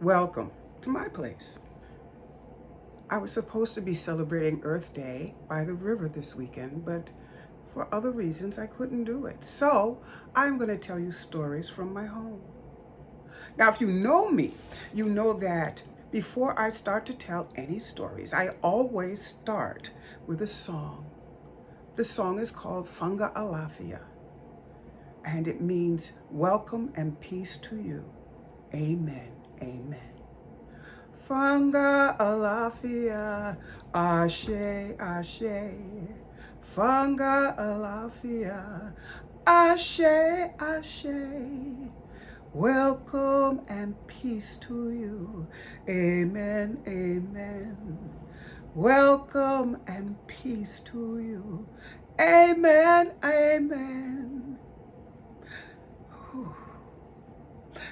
Welcome to my place. I was supposed to be celebrating Earth Day by the river this weekend, but for other reasons I couldn't do it. So I'm going to tell you stories from my home. Now, if you know me, you know that before I start to tell any stories, I always start with a song. The song is called Funga Alafia, and it means welcome and peace to you. Amen. Amen. Funga alafia, ashe, ashe. Funga alafia, ashe, ashe. Welcome and peace to you. Amen, amen. Welcome and peace to you. Amen, amen. Whew.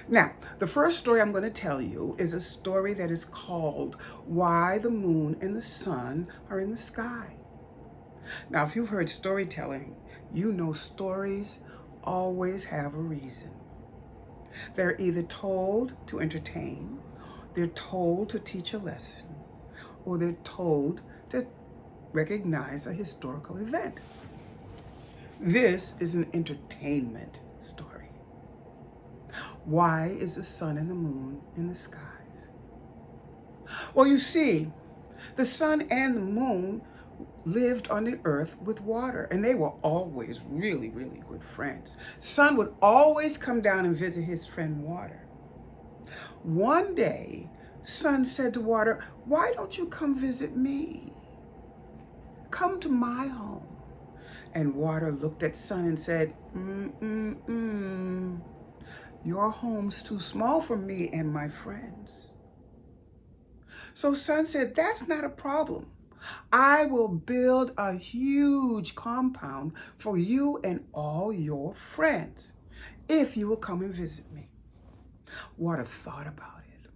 Now, the first story I'm going to tell you is a story that is called Why the Moon and the Sun Are in the Sky. Now, if you've heard storytelling, you know stories always have a reason. They're either told to entertain, they're told to teach a lesson, or they're told to recognize a historical event. This is an entertainment story. Why is the sun and the moon in the skies? Well, you see, the sun and the moon lived on the earth with water, and they were always really, really good friends. Sun would always come down and visit his friend water. One day, Sun said to water, "Why don't you come visit me? Come to my home." And water looked at Sun and said, Your home's too small for me and my friends. So Sun said, "That's not a problem. I will build a huge compound for you and all your friends if you will come and visit me." Water thought about it.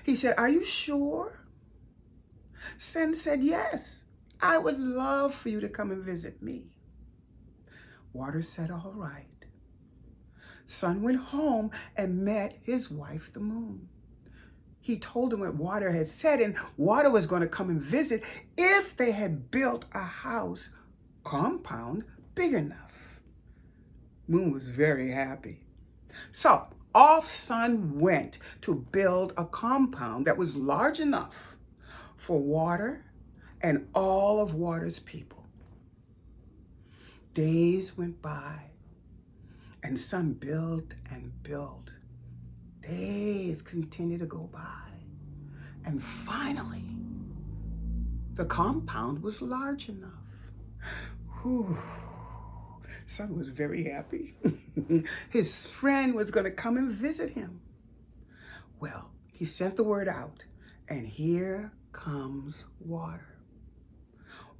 He said, "Are you sure?" Sun said, "Yes, I would love for you to come and visit me." Water said, "All right." Sun went home and met his wife, the moon. He told him what Water had said, and Water was going to come and visit if they had built a house compound big enough. Moon was very happy. So off Sun went to build a compound that was large enough for Water and all of Water's people. Days went by, and Sun built and built. Days continued to go by. And finally, the compound was large enough. Whew. Sun was very happy. His friend was going to come and visit him. Well, he sent the word out, and here comes Water.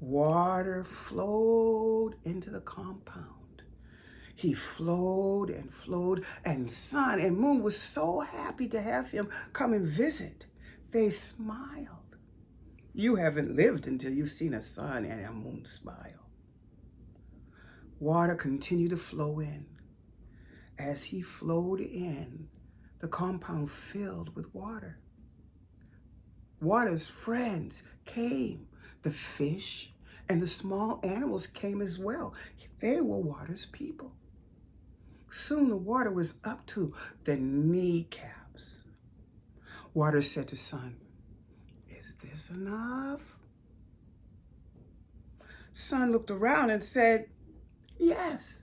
Water flowed into the compound. He flowed and flowed, and Sun and Moon was so happy to have him come and visit. They smiled. You haven't lived until you've seen a sun and a moon smile. Water continued to flow in. As he flowed in, the compound filled with water. Water's friends came. The fish and the small animals came as well. They were Water's people. Soon the water was up to the kneecaps. Water said to Sun, "Is this enough?" Sun looked around and said, "Yes,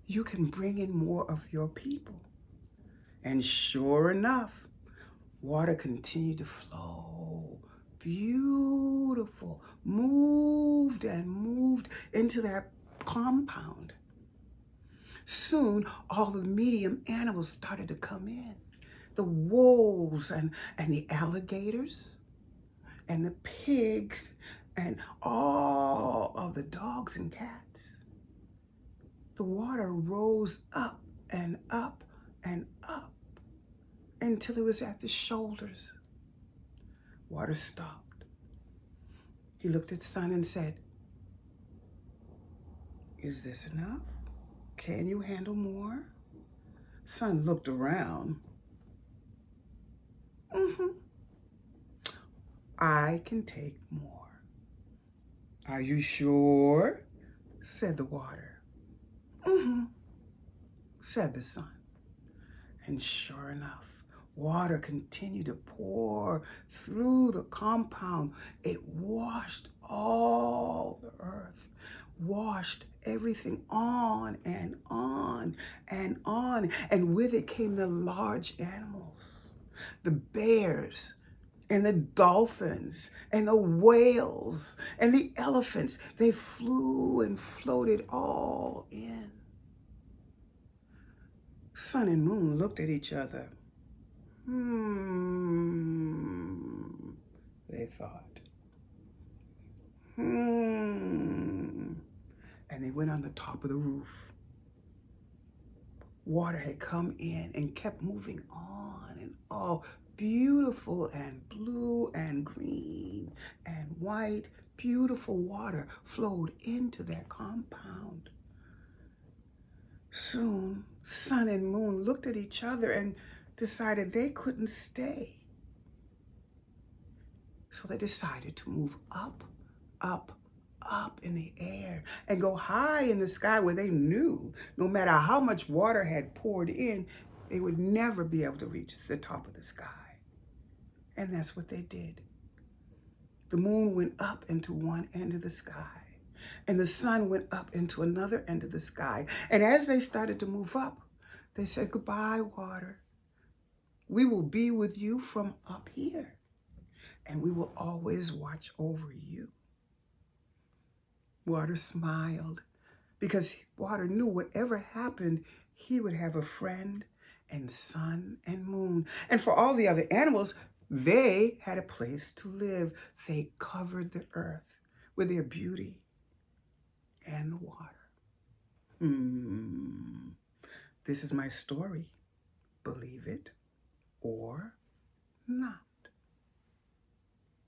you can bring in more of your people." And sure enough, water continued to flow. Beautiful. Moved and moved into that compound. Soon, all the medium animals started to come in. The wolves and the alligators and the pigs and all of the dogs and cats. The water rose up and up and up until it was at the shoulders. Water stopped. He looked at Sun and said, "Is this enough? Can you handle more?" Sun looked around. Mm-hmm. I can take more. Are you sure? Said the water. Mm-hmm. Said the sun. And sure enough, water continued to pour through the compound. It washed all the earth, washed everything on and on and on. And with it came the large animals, the bears and the dolphins and the whales and the elephants. They flew and floated all in. Sun and moon looked at each other. They thought. And they went on the top of the roof. Water had come in and kept moving on and all beautiful and blue and green and white. Beautiful water flowed into that compound. Soon, sun and moon looked at each other and decided they couldn't stay. So they decided to move up, up, up in the air and go high in the sky where they knew no matter how much water had poured in, they would never be able to reach the top of the sky. And that's what they did. The moon went up into one end of the sky, and the sun went up into another end of the sky. And as they started to move up, they said, "Goodbye, water. We will be with you from up here, and we will always watch over you." Water smiled because water knew whatever happened, he would have a friend and sun and moon. And for all the other animals, they had a place to live. They covered the earth with their beauty and the water. This is my story. Believe it or not.